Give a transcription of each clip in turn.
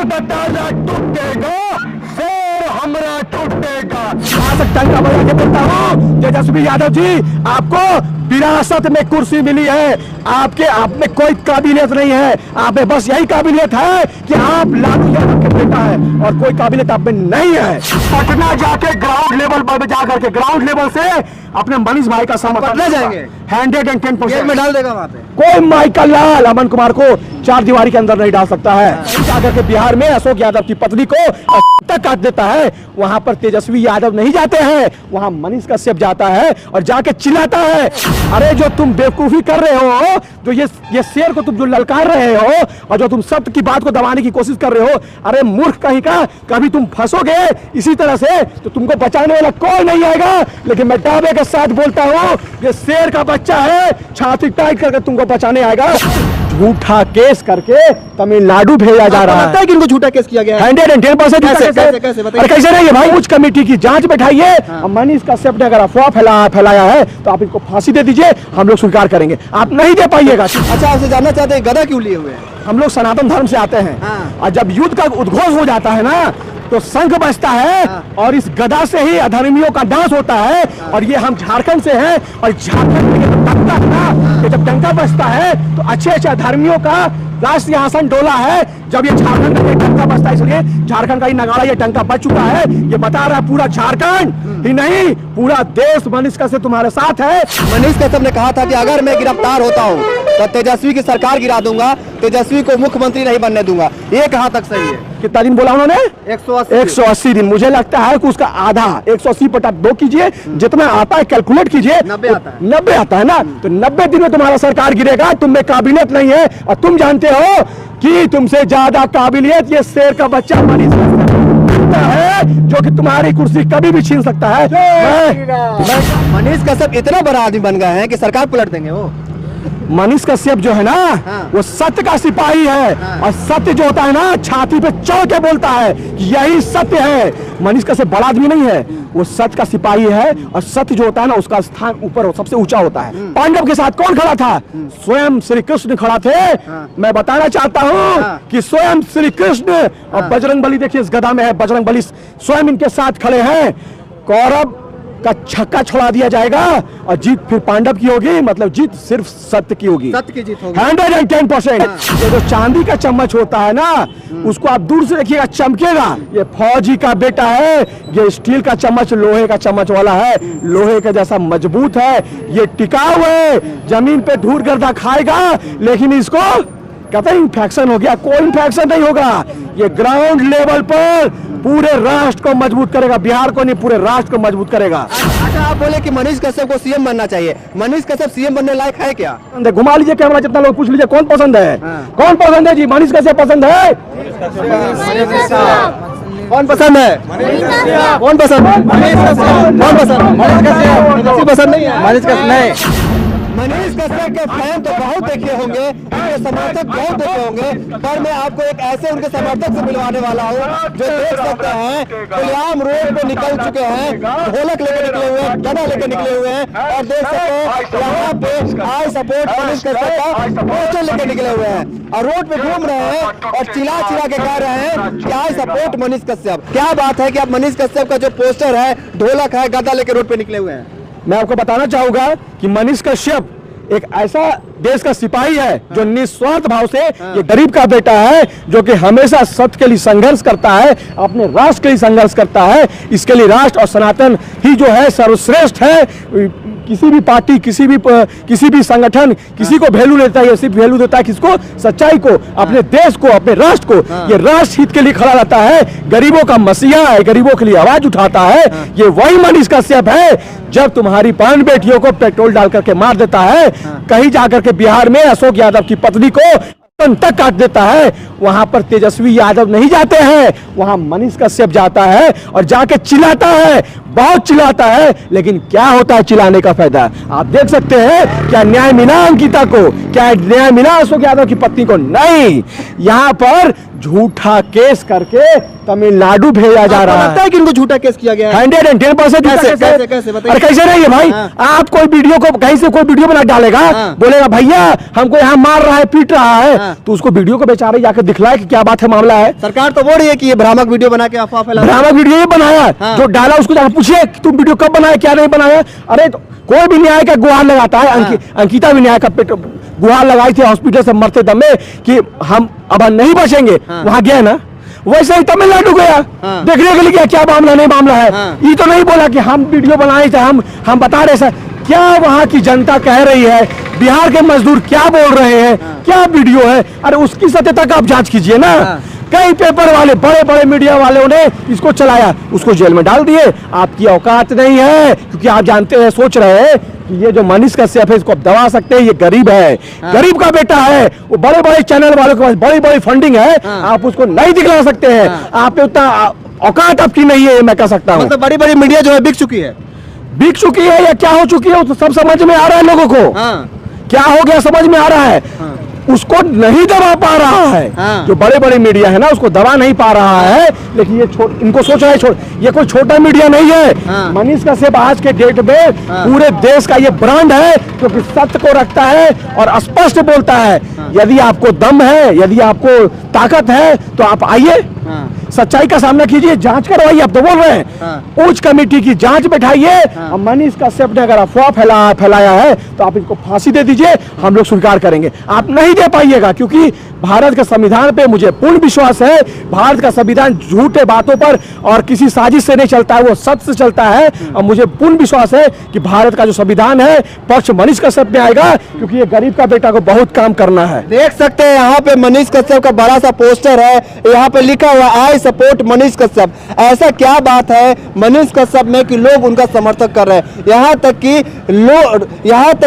बटाला टूटेगा, शेर हमरा टूटेगा। यहाँ से टंका बजा के बोलता हूँ, तेजस्वी यादव जी, आपको विरासत में कुर्सी मिली है, आपके आप में कोई काबिलियत नहीं है। आप में बस यही काबिलियत है कि आप लालू यादव के बेटा है, और कोई काबिलियत आप में नहीं है। पटना जाके ग्राउंड लेवल पर जाकर के ग्राउंड लेवल से अपने मनीष भाई का समर्थन जाएंगे 110% में डाल देगा। वहाँ पे कोई माइकल लाल अमन कुमार को चार दीवारी के अंदर नहीं डाल सकता है। जाकर के बिहार में अशोक यादव की पत्नी को तक काट देता है, वहां पर तेजस्वी यादव नहीं जाते हैं, वहां मनीष कश्यप जाता है और जाके चिल्लाता है, अरे जो तुम बेवकूफी कर रहे हो, जो ये शेर को तुम जो ललकार रहे हो और जो तुम सत्य की बात को दबाने की कोशिश कर रहे हो, अरे मूर्ख कहीं का, कभी तुम फंसोगे इसी तरह से तो तुमको बचाने वाला कोई नहीं आएगा। लेकिन मैं दावे के साथ बोलता हूँ, ये शेर का बच्चा है, छाती टाइट करके तुमको बचाने आएगा। झूठा केस करके तमिलनाडु भेजा जा रहा है कि इनको झूठा केस किया गया है। 110% कैसे नहीं है भाई? उच्च कमेटी की जांच बैठाइए, मनीष कश्यप ने अगर अफवाह फैलाया है तो आप इनको फांसी दे दीजिए, हम लोग स्वीकार करेंगे। आप नहीं दे पाइएगा। अच्छा, आपसे जानना चाहते हैं गदा क्यों लिए हुए हैं? हम लोग सनातन धर्म से आते हैं, और जब युद्ध का उद्घोष हो जाता है ना, तो शंख बजता है, और इस गदा से ही अधर्मियों का नाश होता है। और ये हम झारखंड से हैं, और झारखंड में जब डंका बजता है तो अच्छे अधर्मियों का राष्ट्रीय आसन डोला है। जब ये झारखंड में टंका बजता है, इसलिए झारखंड का ही नगाड़ा ये टंका बज चुका है। ये बता रहा है पूरा झारखंड ही नहीं, पूरा देश मनीष कश्यप तुम्हारे साथ है। मनीष कश्यप ने कहा था कि अगर मैं गिरफ्तार होता हूँ तो तेजस्वी की सरकार गिरा दूंगा, तेजस्वी को मुख्यमंत्री नहीं बनने दूंगा। ये कहाँ तक सही है? कितना दिन बोला उन्होंने? 180 दिन। मुझे लगता है कि उसका आधा 180/2 कीजिए, जितना आता है कैलकुलेट कीजिए। 90 आता है ना, तो 90 दिन में तुम्हारा सरकार गिरेगा। तुम में काबिलियत नहीं है, और तुम जानते हो कि तुमसे ज्यादा काबिलियत ये शेर का बच्चा मनीष है, जो कि तुम्हारी कुर्सी कभी भी छीन सकता है। मनीष कश्यप इतना बड़ा आदमी बन गए हैं कि सरकार पलट देंगे वो। मनीष कश्यप जो है ना, वो सत्य का सिपाही है, और सत्य जो होता है ना, छाती पे चढ़ के बोलता है कि यही सत्य है। मनीष कश्यप बड़ा आदमी नहीं है, वो सत्य का सिपाही है, और सत्य जो होता है ना, उसका स्थान ऊपर सबसे ऊंचा होता है। पांडव के साथ कौन खड़ा था? स्वयं श्री कृष्ण खड़ा थे। मैं बताना चाहता हूँ कि स्वयं श्री कृष्ण और बजरंग बली, देखिए इस गदा में है बजरंग बली, स्वयं इनके साथ खड़े हैं। कौरव का छक्का छोड़ा दिया जाएगा, और जीत फिर पांडव की होगी। मतलब जीत सिर्फ सत्य की होगी, सत्य की जीत होगी। 110%। ये जो चांदी का चम्मच होता है ना, उसको आप दूर से देखिएगा, चमकेगा। ये फौजी का बेटा है, ये स्टील का चम्मच लोहे का चम्मच वाला है, लोहे का जैसा मजबूत है, ये टिकाऊ है, जमीन पे धूल गर्दा खाएगा, लेकिन इसको कहते हैं इन्फेक्शन हो गया। कोई इन्फेक्शन नहीं होगा। ये ग्राउंड लेवल पर पूरे राष्ट्र को मजबूत करेगा, बिहार को नहीं पूरे राष्ट्र को मजबूत करेगा। अच्छा, आप बोले कि मनीष कश्यप को सीएम बनना चाहिए। मनीष कश्यप सीएम बनने लायक है क्या? घुमा लीजिए कैमरा, जितना लोग पूछ लीजिए कौन पसंद है। कौन पसंद है जी? मनीष कश्यप पसंद है। कौन पसंद है? कौन पसंद है? कौन पसंद नहीं है? मनीष कश्यप नहीं। मनीष कश्यप के फैन तो बहुत देखे होंगे, उनके समर्थक बहुत देखे होंगे, पर मैं आपको एक ऐसे उनके समर्थक से मिलवाने वाला हूँ जो देख सकते हैं खुलेआम रोड पे निकल चुके हैं, ढोलक लेके निकले हुए हैं, गदा लेके निकले हुए हैं, और देख सकते हैं यहाँ पे आई सपोर्ट मनीष कश्यप का पोस्टर लेके निकले हुए हैं, और रोड पे घूम रहे हैं और चिल्ला के कह रहे हैं कि आई सपोर्ट मनीष कश्यप। क्या बात है कि आप मनीष कश्यप का जो पोस्टर है, ढोलक है, गदा लेके रोड पे निकले हुए हैं? मैं आपको बताना चाहूंगा कि मनीष कश्यप एक ऐसा देश का सिपाही है जो निस्वार्थ भाव से, ये गरीब का बेटा है, जो कि हमेशा सत्य के लिए संघर्ष करता है, अपने राष्ट्र के लिए संघर्ष करता है। इसके लिए राष्ट्र और सनातन ही जो है सर्वश्रेष्ठ है। किसी भी पार्टी, किसी भी संगठन किसी को वैल्यू देता है, सिर्फ वैल्यू देता है किसको? सच्चाई को, अपने देश को, अपने राष्ट्र को। ये राष्ट्र हित के लिए खड़ा रहता है, गरीबों का मसीहा है, गरीबों के लिए आवाज उठाता है। ये वही मनीष कश्यप है जब तुम्हारी 5 बेटियों को पेट्रोल डाल करके मार देता है, कहीं जाकर के बिहार में अशोक यादव की पत्नी को तक काट देता है, वहां पर तेजस्वी यादव नहीं जाते हैं, वहां मनीष कश्यप जाता है और जाके चिल्लाता है, बहुत चिल्लाता है, लेकिन क्या होता है चिल्लाने का फायदा? आप देख सकते हैं क्या न्याय मिला अंकिता को, क्या न्याय मिला अशोक यादव की पत्नी को? नहीं, यहाँ पर झूठा केस करके तमिलनाडु भेजा जा रहा लगता है कि इनको झूठा केस किया गया है? 110% कैसे बताइए? अरे कैसे नहीं है भाई? आप कोई वीडियो को कहीं से कोई वीडियो बना डालेगा, बोलेगा भैया हमको यहाँ मार रहा है, पीट रहा है, तो उसको वीडियो को बेचारे जाकर दिखलाए कि क्या बात है, मामला है। सरकार तो बोल रही है कि ये भ्रामक वीडियो बना के अफवाह फैला, भ्रामक वीडियो ये बनाया, जो डाला उसको जाकर पूछिए कि तुम वीडियो कब बनाया, क्या नहीं बनाया। अरे तो कोई भी न्याय का गुहार लगाता है, अंकिता भी न्याय का गुहार लगाई थी हॉस्पिटल से मरते दम में कि हम अब नहीं बचेंगे, वहां गया ना, वैसे ही तमिलनाडु गया देखने के लिए गया क्या मामला नहीं मामला है। ये तो नहीं बोला कि हम वीडियो बनाए थे, हम बता रहे सर। क्या वहां की जनता कह रही है, बिहार के मजदूर क्या बोल रहे हैं, क्या वीडियो है, अरे उसकी सत्यता का आप जांच कीजिए ना। कई पेपर वाले बड़े बड़े मीडिया वालों ने इसको चलाया, उसको जेल में डाल दिए। आपकी औकात नहीं है, क्योंकि आप जानते हैं, सोच रहे हैं कि ये जो मनीष कश्यप है इसको आप दबा सकते हैं, ये गरीब है, गरीब का बेटा है, वो बड़े बड़े चैनल वालों के पास बड़ी बड़ी फंडिंग है, आप उसको नहीं दिखला सकते हैं। आप उतना औकात आपकी नहीं है, मैं कह सकता हूँ। मतलब बड़ी बड़ी मीडिया जो है बिक चुकी है, बिक चुकी है या क्या हो चुकी है, तो सब समझ में आ रहा है लोगों को। क्या हो गया समझ में आ रहा है, उसको नहीं दबा पा रहा है। जो बड़े बड़े मीडिया है ना, उसको दबा नहीं पा रहा है, लेकिन ये इनको सोच रहा है ये कोई छोटा मीडिया नहीं है। मनीष कश्यप आज के डेट में पूरे देश का ये ब्रांड है, क्योंकि सत्य को रखता है और स्पष्ट बोलता है। यदि आपको दम है, यदि आपको ताकत है, तो आप आइए, सच्चाई का सामना कीजिए, जांच करवाइए। आप तो बोल रहे हैं उच्च कमेटी की जांच बैठाइए, और मनीष कश्यप ने अगर अफवाह फैलाया है तो आप इनको फांसी दे दीजिए, हम लोग स्वीकार करेंगे। आप नहीं दे पाइएगा, क्योंकि भारत के संविधान पे मुझे पूर्ण विश्वास है। भारत का संविधान झूठे बातों पर और किसी साजिश से नहीं चलता है, वो सत्य से चलता है। और मुझे पूर्ण विश्वास है कि भारत का जो संविधान है पक्ष मनीष कश्यप में आएगा, क्योंकि ये गरीब का बेटा को बहुत काम करना है। देख सकते हैं यहाँ पे मनीष कश्यप का बड़ा सा पोस्टर है, यहाँ पे लिखा हुआ आई सपोर्ट मनीष कश्यप। ऐसा क्या बात है मनीष कश्यप में कि लोग उनका समर्थन कर रहे हैं, यहाँ तक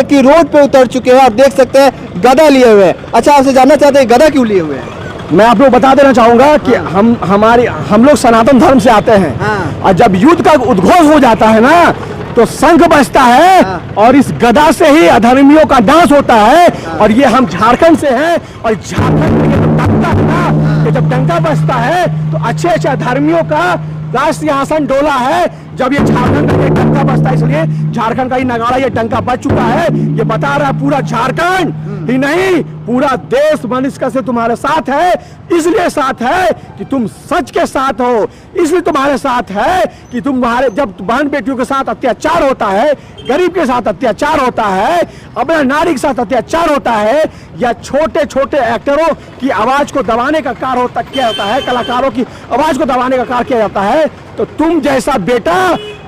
कि रोड पे उतर चुके हैं। आप देख सकते हैं गदा लिए हुए हैं। अच्छा, आपसे जानना चाहते हैं गदा क्यों लिए हुए हैं? मैं आप लोग बता देना चाहूंगा कि हम लोग सनातन धर्म से आते हैं, और जब युद्ध का उद्घोष हो जाता है ना, तो शंख बजता है, और इस गदा से ही अधर्मियों का नाश होता है। और ये हम झारखंड से हैं, और झारखंड में जब डंका बजता है तो अच्छे अच्छे अधर्मियों का राष्ट्रीय आसन डोला है। जब ये झारखंड का ये डंका बजता है, इसलिए झारखंड का ही नगाड़ा ये डंका बज चुका है। ये बता रहा है पूरा झारखंड ही नहीं, पूरा देश मनीष कश्यप तुम्हारे साथ है। इसलिए साथ है कि तुम सच के साथ हो, इसलिए तुम्हारे साथ है कि तुम्हारे जब बहन बेटियों के साथ अत्याचार होता है, गरीब के साथ अत्याचार होता है, अपना नारी के साथ अत्याचार होता है, या छोटे छोटे एक्टरों की आवाज को दबाने का कार्य किया जाता है, कलाकारों की आवाज को दबाने का कार्य किया जाता है, तो तुम जैसा बेटा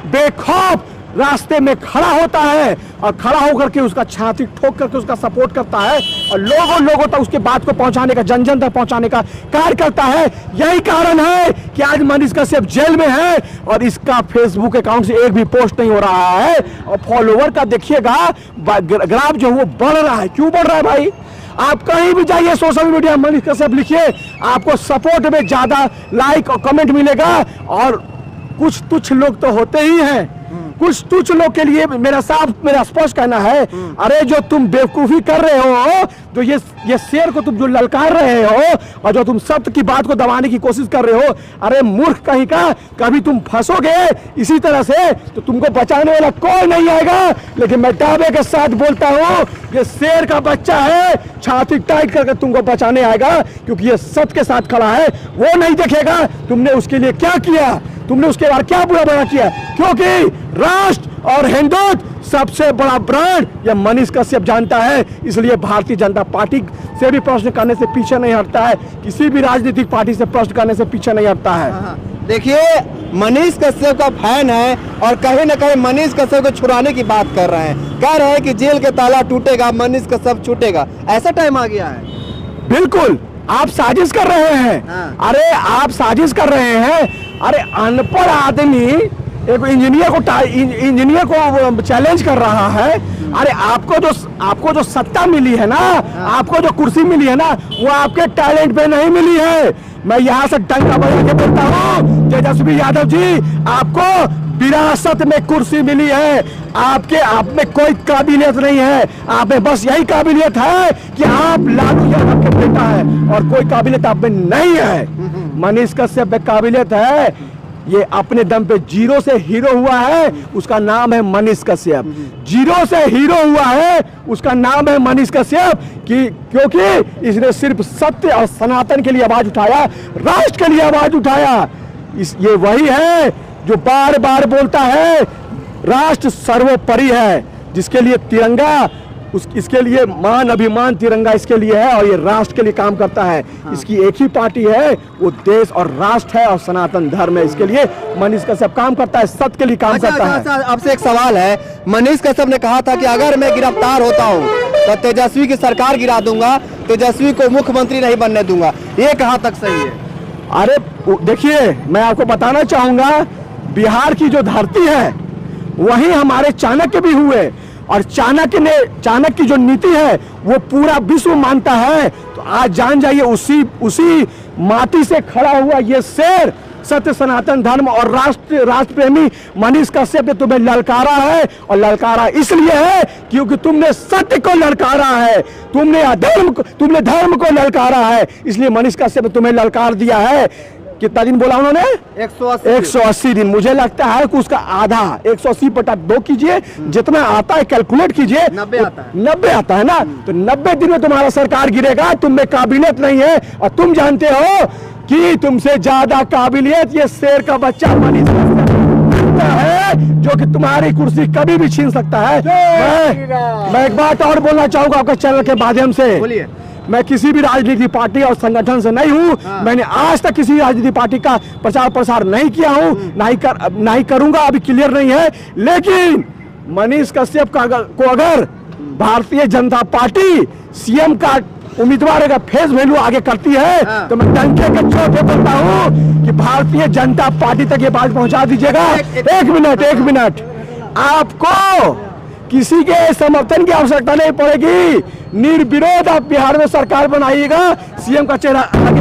बेखौफ रास्ते में खड़ा होता है, और खड़ा होकर के उसका छाती ठोक करके उसका सपोर्ट करता है, और लोगों तक उसके बात को पहुंचाने का, जन जन तक पहुंचाने का कार्य करता है। यही कारण है कि आज मनीष कश्यप जेल में है, और इसका फेसबुक अकाउंट से एक भी पोस्ट नहीं हो रहा है, और फॉलोवर का देखिएगा ग्राफ जो वो बढ़ रहा है। क्यों बढ़ रहा है भाई? आप कहीं भी जाइए सोशल मीडिया मनीष कश्यप लिखिए, आपको सपोर्ट में ज्यादा लाइक और कमेंट मिलेगा। और कुछ तुच्छ लोग तो होते ही हैं, कुछ तुच्छ लोग के लिए मेरा स्पष्ट कहना है, अरे जो तुम बेवकूफी कर रहे हो, तो ये शेर को तुम जो ललकार रहे हो, और जो तुम सत्य की बात को दबाने की कोशिश कर रहे हो, अरे मूर्ख कहीं का, कभी तुम फंसोगे इसी तरह से तो तुमको बचाने वाला कोई नहीं आएगा। लेकिन मैं दावे के साथ बोलता हूँ, ये शेर का बच्चा है, छाती टाइट करके तुमको बचाने आएगा, क्योंकि ये सत्य के साथ खड़ा है। वो नहीं देखेगा तुमने उसके लिए क्या किया, तुमने उसके बाद क्या बुरा बना किया, क्योंकि राष्ट्र और हिंदुत्व सबसे बड़ा ब्रांड यह मनीष कश्यप जानता है। इसलिए भारतीय जनता पार्टी से भी प्रश्न करने से पीछे नहीं हटता है, किसी भी राजनीतिक पार्टी से प्रश्न करने से पीछे नहीं हटता है। देखिए, मनीष कश्यप का फैन है, और कहीं ना कहीं मनीष कश्यप को छुड़ाने की बात कर रहे हैं, कह रहे हैं कि जेल के ताला टूटेगा, मनीष कश्यप छूटेगा। ऐसा टाइम आ गया है। बिल्कुल, आप साजिश कर रहे हैं। अरे आप साजिश कर रहे हैं। अरे अनपढ़ आदमी एक इंजीनियर को चैलेंज कर रहा है। अरे आपको जो सत्ता मिली है ना, आपको जो कुर्सी मिली है ना, वो आपके टैलेंट पे नहीं मिली है। मैं यहाँ से डंका बजा के बोलता हूँ, तेजस्वी यादव जी, आपको विरासत में कुर्सी मिली है। आपके आप में कोई काबिलियत नहीं है, आप में बस यही काबिलियत है कि आप लालू यादव के बेटा है, और कोई काबिलियत आप में नहीं है। मनीष कश्यप में काबिलियत है, ये अपने दम पे जीरो से हीरो हुआ है, उसका नाम है मनीष कश्यप। जीरो से हीरो हुआ है, उसका नाम है मनीष कश्यप, क्योंकि इसने सिर्फ सत्य और सनातन के लिए आवाज उठाया, राष्ट्र के लिए आवाज उठाया। ये वही है जो बार बार बोलता है राष्ट्र सर्वोपरि है, जिसके लिए तिरंगा, इसके लिए मान अभिमान तिरंगा इसके लिए है, और ये राष्ट्र के लिए काम करता है। इसकी एक ही पार्टी है, वो देश और राष्ट्र है और सनातन धर्म है। इसके लिए मनीष कश्यप काम करता है, सत्य के लिए काम करता है। आपसे एक सवाल है, मनीष कश्यप ने कहा था कि अगर मैं गिरफ्तार होता हूं तो तेजस्वी की सरकार गिरा दूंगा, तेजस्वी को मुख्यमंत्री नहीं बनने दूंगा, ये कहां तक सही है? अरे देखिए, मैं आपको बताना चाहूंगा, बिहार की जो धरती है वहीं हमारे चाणक्य भी हुए, और चाणक्य की जो नीति है वो पूरा विश्व मानता है। तो आज जान जाइए, उसी माटी से खड़ा हुआ ये शेर, सत्य सनातन धर्म और राष्ट्र प्रेमी मनीष कश्यप ने तुम्हें ललकारा है, और ललकारा इसलिए है क्योंकि तुमने सत्य को ललकारा है, तुमने धर्म को ललकारा है, इसलिए मनीष कश्यप ने तुम्हें ललकार दिया है। कितना दिन बोला उन्होंने? 180 दिन। मुझे लगता है कि उसका आधा 180 बटा 2 कीजिए, जितना आता है कैलकुलेट कीजिए, 90 आता है ना, तो 90 दिन में तुम्हारा सरकार गिरेगा। तुम में काबिलियत नहीं है, और तुम जानते हो कि तुमसे ज्यादा काबिलियत ये शेर का बच्चा मनीष है, जो कि तुम्हारी कुर्सी कभी भी छीन सकता है। मैं एक बात और बोलना चाहूंगा आपके चैनल के माध्यम से। बोलिए। मैं किसी भी राजनीतिक पार्टी और संगठन से नहीं हूं। मैंने आज तक किसी राजनीतिक पार्टी का प्रचार प्रसार नहीं किया हूं, नहीं करूंगा, अभी क्लियर नहीं है। लेकिन मनीष कश्यप को अगर भारतीय जनता पार्टी सीएम का उम्मीदवार अगर फेस वैल्यू आगे करती है, तो मैं डंके के चोट पे बोलता हूं कि भारतीय जनता पार्टी तक ये बात पहुंचा दीजिएगा। एक मिनट, आपको किसी के समर्थन की आवश्यकता नहीं पड़ेगी। निर्विरोध आप बिहार में सरकार बनाइएगा, सीएम का चेहरा आगे